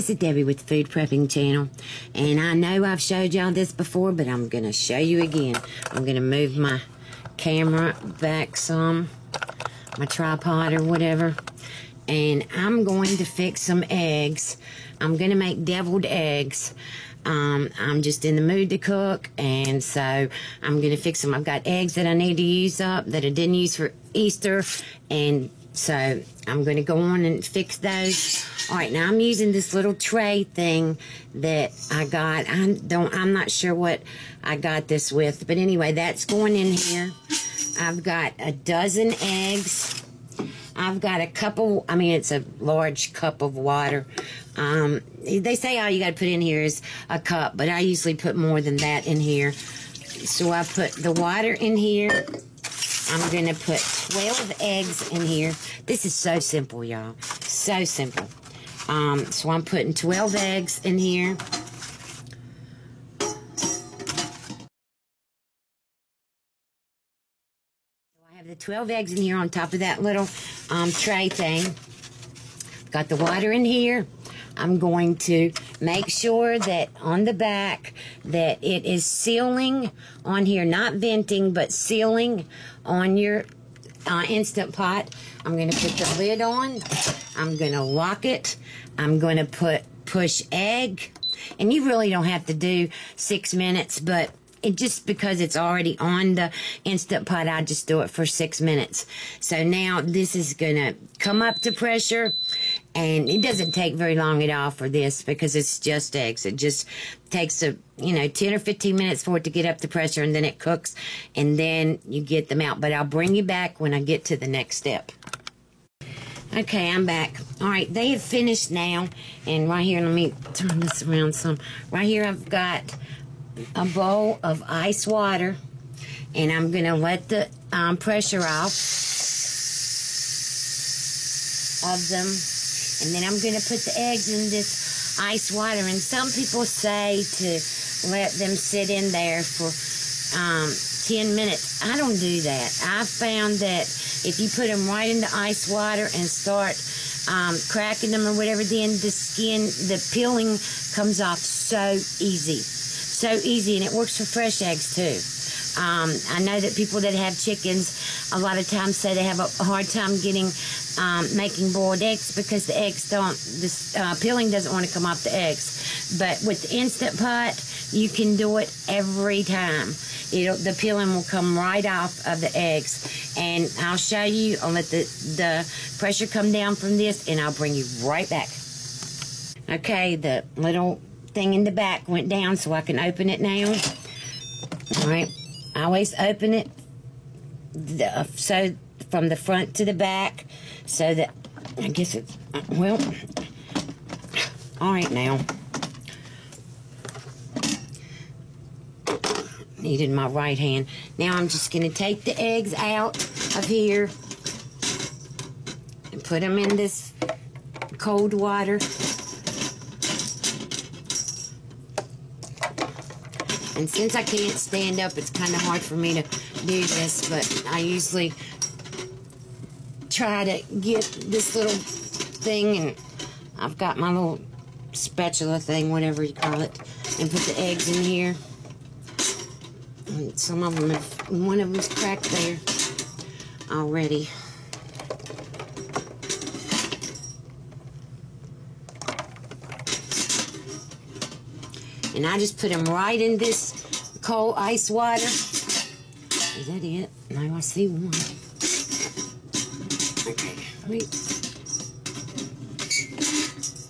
this is Debbie with the Food Prepping Channel, and I know I've showed y'all this before, but I'm going to show you again. I'm going to move my camera back some, my tripod or whatever, and I'm going to fix some eggs. I'm going to make deviled eggs. I'm just in the mood to cook, and so I'm going to fix them. I've got eggs that I need to use up that I didn't use for Easter, and so I'm going to go on and fix those. All right, now I'm using this little tray thing that I got. I'm not sure what I got this with, but anyway, that's going in here. I've got a dozen eggs. I've got a cup of, it's a large cup of water. They say all you got to put in here is a cup, but I usually put more than that in here. So I put the water in here. I'm going to put 12 eggs in here. This is so simple, y'all. So simple. So I'm putting 12 eggs in here. I have the 12 eggs in here on top of that little tray thing. Got the water in here. I'm going to make sure that on the back that it is sealing on here, not venting, but sealing on your Instant Pot. I'm going to put the lid on. I'm going to lock it. I'm going to push egg. And you really don't have to do 6 minutes, but just because it's already on the Instant Pot, I just do it for 6 minutes. So now this is going to come up to pressure, and it doesn't take very long at all for this because it's just eggs. It just takes 10 or 15 minutes for it to get up to pressure, and then it cooks, and then you get them out. But I'll bring you back when I get to the next step. Okay, I'm back. All right, they have finished now, and right here, let me turn this around some. Right here, I've got a bowl of ice water, and I'm going to let the pressure off of them, and then I'm going to put the eggs in this ice water. And some people say to let them sit in there for 10 minutes. I don't do that. I found that if you put them right in the ice water and start cracking them or whatever, then the peeling comes off so easy. So easy, and it works for fresh eggs too. I know that people that have chickens a lot of times say they have a hard time making boiled eggs because the eggs peeling doesn't want to come off the eggs. But with the Instant Pot, you can do it every time. The peeling will come right off of the eggs. And I'll show you. I'll let the pressure come down from this, and I'll bring you right back. Okay, the little thing in the back went down, so I can open it now. All right, I always open it so from the front to the back, so that I guess it's all right now. Needed my right hand. Now I'm just going to take the eggs out of here and put them in this cold water. And since I can't stand up, it's kind of hard for me to do this, but I usually try to get this little thing, and I've got my little spatula thing, whatever you call it, and put the eggs in here. And some of them one of them's cracked there already. And I just put them right in this cold ice water. Is that it? No, I see one. Okay, wait.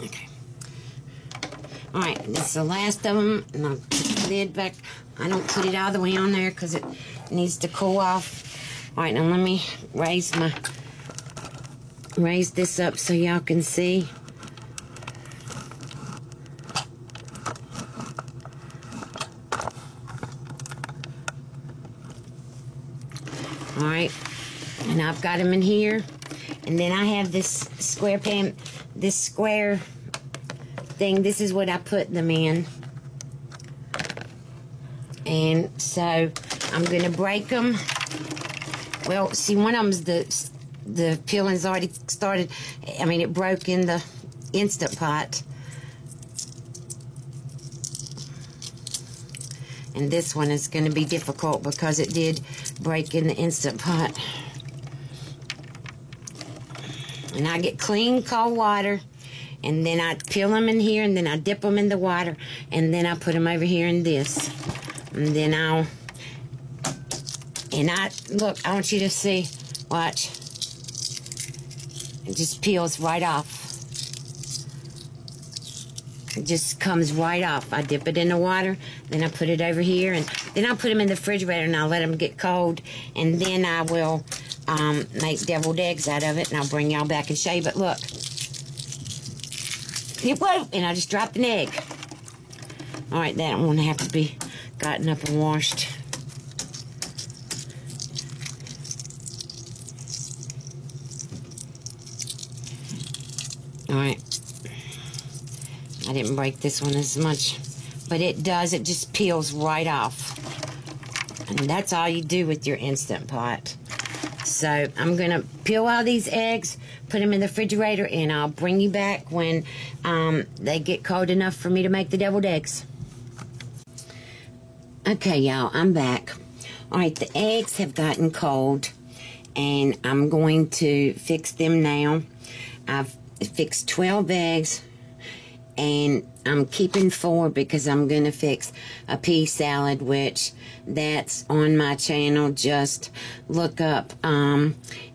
Okay. All right, this is the last of them. And I'll put the lid back. I don't put it all the way on there because it needs to cool off. All right, now let me raise this up so y'all can see. All right, and I've got them in here, and then I have this square thing. This is what I put them in, and so I'm gonna break them. Well, see, one of them's the peeling's already started. It broke in the Instant Pot, And this one is going to be difficult because it did break in the Instant Pot. And I get clean cold water, and then I peel them in here, and then I dip them in the water, and then I put them over here in this. And then look, I want you to see, watch. It just peels right off. It just comes right off. I dip it in the water, then I put it over here, and then I put them in the refrigerator, and I'll let them get cold, and then I will make deviled eggs out of it, and I'll bring y'all back and show you. But look, whoa, and I just dropped an egg. All right, that one have to be gotten up and washed. All right. I didn't break this one as much, but it does. It just peels right off. And that's all you do with your Instant Pot. So I'm going to peel all these eggs, put them in the refrigerator, and I'll bring you back when they get cold enough for me to make the deviled eggs. Okay, y'all, I'm back. All right, the eggs have gotten cold, and I'm going to fix them now. I've fixed 12 eggs. And I'm keeping 4 because I'm going to fix a pea salad, which that's on my channel. Just look up,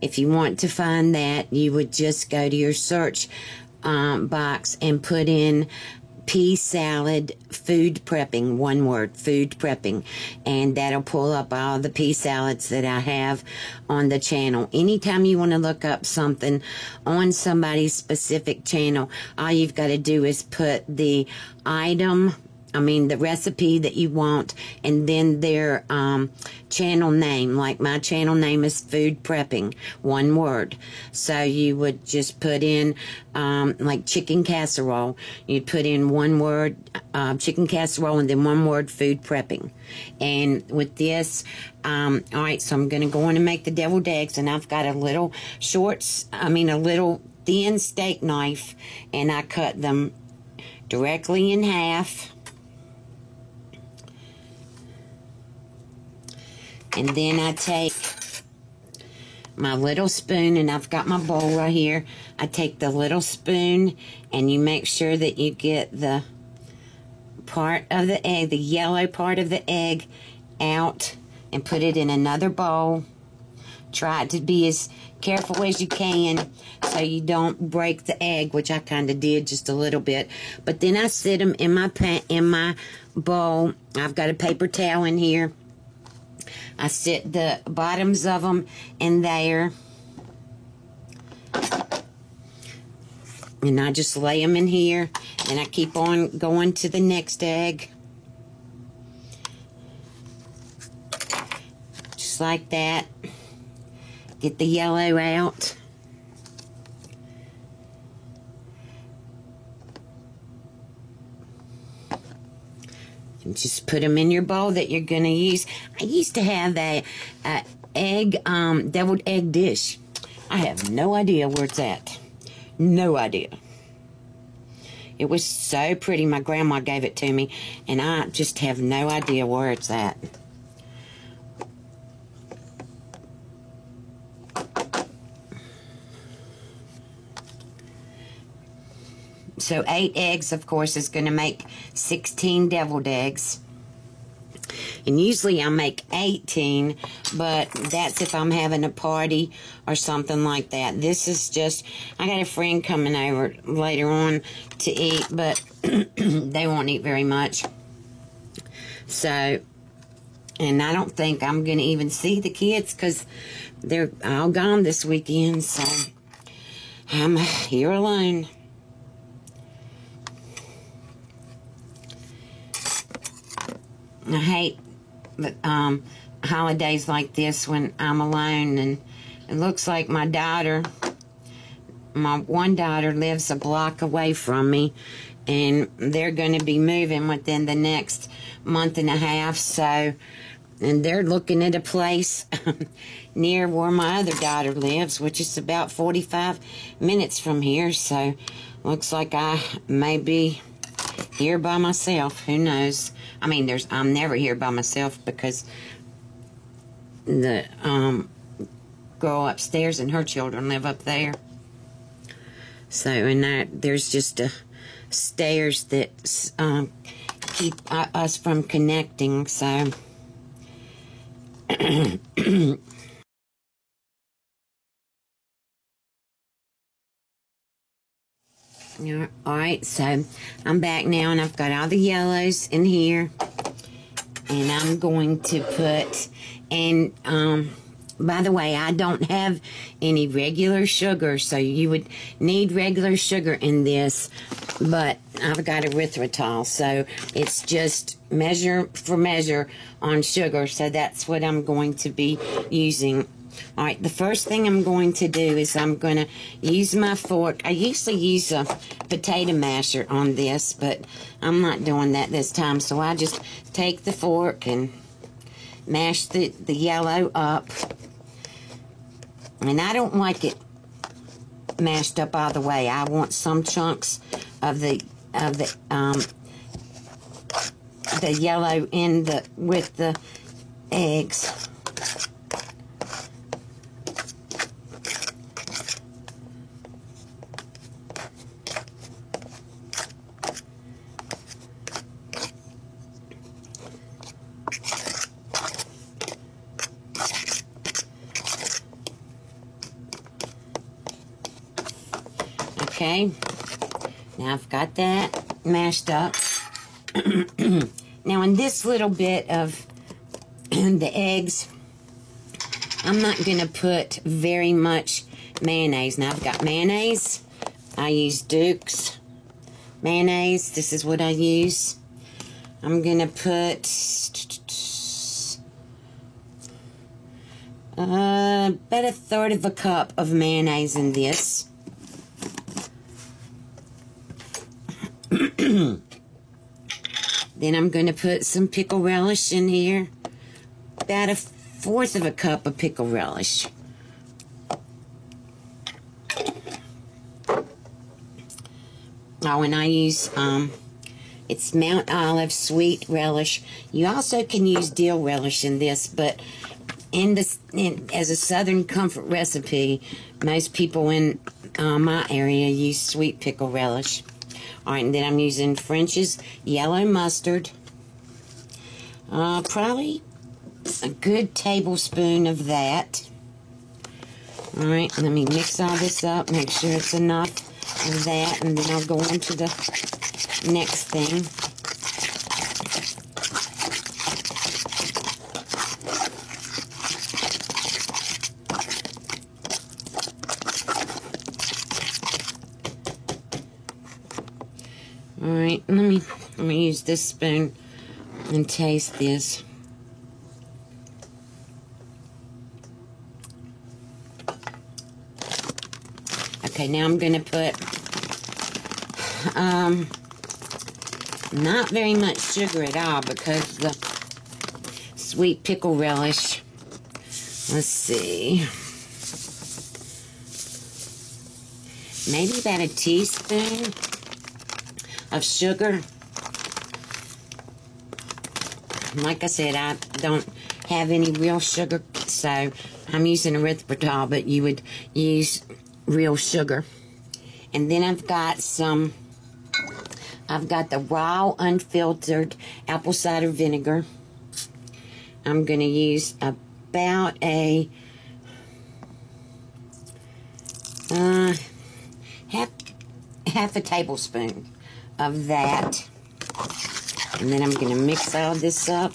if you want to find that, you would just go to your search box and put in pea salad food prepping, one word, food prepping, and that'll pull up all the pea salads that I have on the channel. Anytime you want to look up something on somebody's specific channel, all you've got to do is put the the recipe that you want, and then their channel name. Like my channel name is Food Prepping, one word. So you would just put in like chicken casserole. You'd put in one word chicken casserole, and then one word Food Prepping. And with this, all right, so I'm going to go on and make the deviled eggs, and I've got a little a little thin steak knife, and I cut them directly in half. And then I take my little spoon, and I've got my bowl right here. I take the little spoon, and you make sure that you get the part of the egg, the yellow part of the egg, out, and put it in another bowl. Try to be as careful as you can so you don't break the egg, which I kind of did just a little bit. But then I sit them in my bowl. I've got a paper towel in here. I sit the bottoms of them in there, and I just lay them in here, and I keep on going to the next egg, just like that. Get the yellow out. And just put them in your bowl that you're going to use. I used to have a deviled egg dish. I have no idea where it's at. No idea. It was so pretty. My grandma gave it to me, and I just have no idea where it's at. So 8 eggs, of course, is going to make 16 deviled eggs. And usually I make 18, but that's if I'm having a party or something like that. This is just, I got a friend coming over later on to eat, but they won't eat very much. So, and I don't think I'm going to even see the kids because they're all gone this weekend, so I'm here alone. I hate holidays like this when I'm alone, and it looks like my one daughter lives a block away from me, and they're going to be moving within the next month and a half, so, and they're looking at a place near where my other daughter lives, which is about 45 minutes from here, so looks like I may be here by myself. Who knows? I mean, I'm never here by myself because the girl upstairs and her children live up there. So, and there's just stairs that keep us from connecting. So, alright, so I'm back now, and I've got all the yellows in here, and I'm going to put, and by the way, I don't have any regular sugar, so you would need regular sugar in this, but I've got erythritol, so it's just measure for measure on sugar, so that's what I'm going to be using. Alright, the first thing I'm going to do is I'm going to use my fork. I usually use a potato masher on this, but I'm not doing that this time, so I just take the fork and mash the yellow up. And I don't like it mashed up all the way. I want some chunks of the yellow with the eggs. Okay, now I've got that mashed up. Now in this little bit of the eggs, I'm not going to put very much mayonnaise. Now I've got mayonnaise. I use Duke's mayonnaise. This is what I use. I'm going to put about 1/3 of a cup of mayonnaise in this. Then I'm going to put some pickle relish in here. About 1/4 of a cup of pickle relish. Oh, and I use, it's Mount Olive sweet relish. You also can use dill relish in this, but as a Southern comfort recipe, most people in my area use sweet pickle relish. Alright, and then I'm using French's yellow mustard. Probably a good tablespoon of that. Alright, let me mix all this up, make sure it's enough of that, and then I'll go on to the next thing. Alright, let me use this spoon and taste this. Okay, now I'm going to put not very much sugar at all because the sweet pickle relish. Let's see. Maybe about a teaspoon of sugar. Like I said, I don't have any real sugar, so I'm using erythritol, but you would use real sugar. And then I've got the raw unfiltered apple cider vinegar. I'm going to use about a half a tablespoon of that. And then I'm going to mix all this up.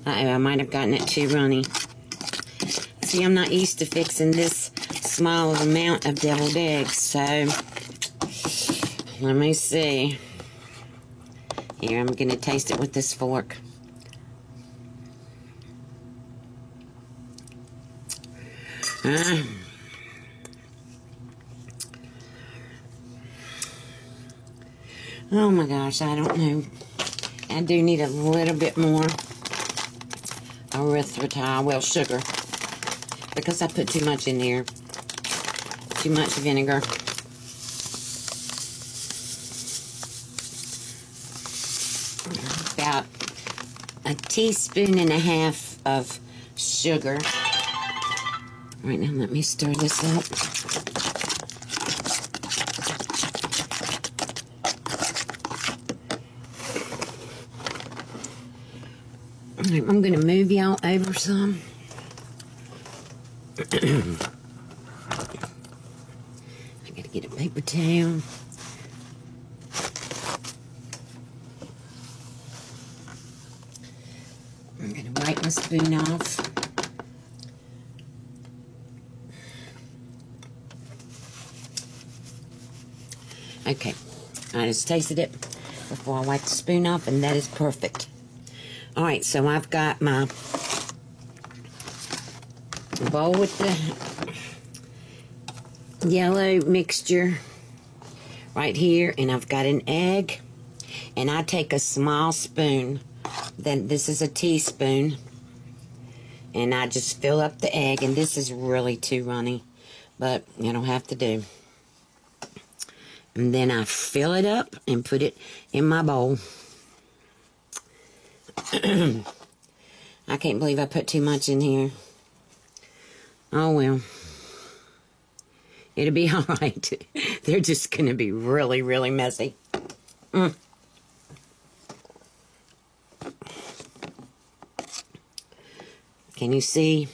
Uh-oh, I might have gotten it too runny. See, I'm not used to fixing this small amount of deviled eggs, so let me see. Here, I'm going to taste it with this fork. Oh my gosh, I don't know. I do need a little bit more erythritol, well, sugar. because I put too much in there. Too much vinegar. About a teaspoon and a half of sugar. All right, now let me stir this up. All right, I'm going to move y'all over some. I got to get a paper towel. I'm going to wipe my spoon off. Okay, I just tasted it before I wipe the spoon off, and that is perfect. All right, so I've got my bowl with the yellow mixture right here, and I've got an egg, and I take a small spoon, then this is a teaspoon, and I just fill up the egg, and this is really too runny, but you don't have to do. And then I fill it up and put it in my bowl. I can't believe I put too much in here. Oh well. It'll be alright. They're just going to be really, really messy. Can you see?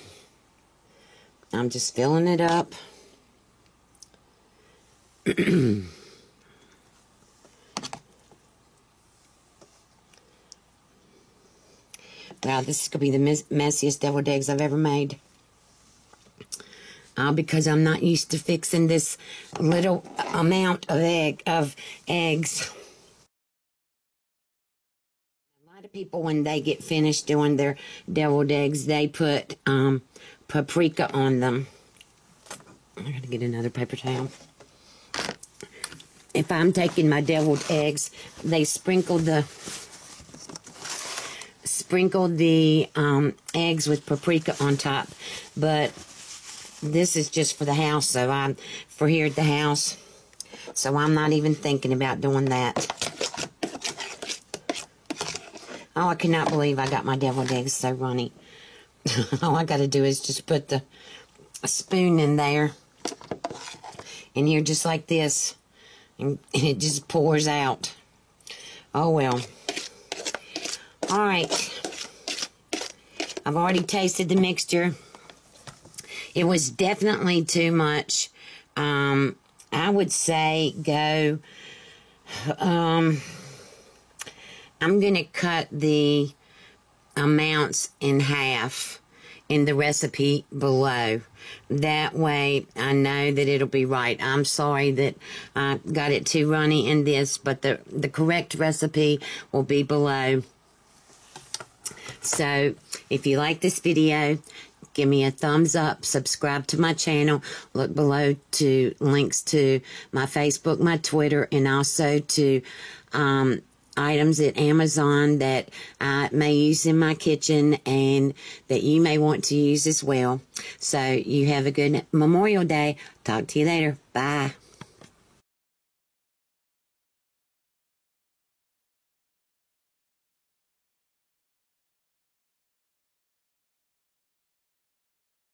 I'm just filling it up. Wow, this is going to be the messiest deviled eggs I've ever made. Because I'm not used to fixing this little amount of eggs. A lot of people, when they get finished doing their deviled eggs, they put paprika on them. I gotta get another paper towel. If I'm taking my deviled eggs, they sprinkle the eggs with paprika on top, but this is just for the house, so I'm for here at the house, so I'm not even thinking about doing that. Oh, I cannot believe I got my deviled eggs so runny. All I got to do is just put a spoon in there, in here just like this, and it just pours out. Oh well. All right, I've already tasted the mixture. It was definitely too much. I would say go, I'm going to cut the amounts in half in the recipe below. That way I know that it'll be right. I'm sorry that I got it too runny in this, but the correct recipe will be below. So if you like this video, give me a thumbs up, subscribe to my channel, look below to links to my Facebook, my Twitter, and also to items at Amazon that I may use in my kitchen and that you may want to use as well. So you have a good Memorial Day. Talk to you later. Bye.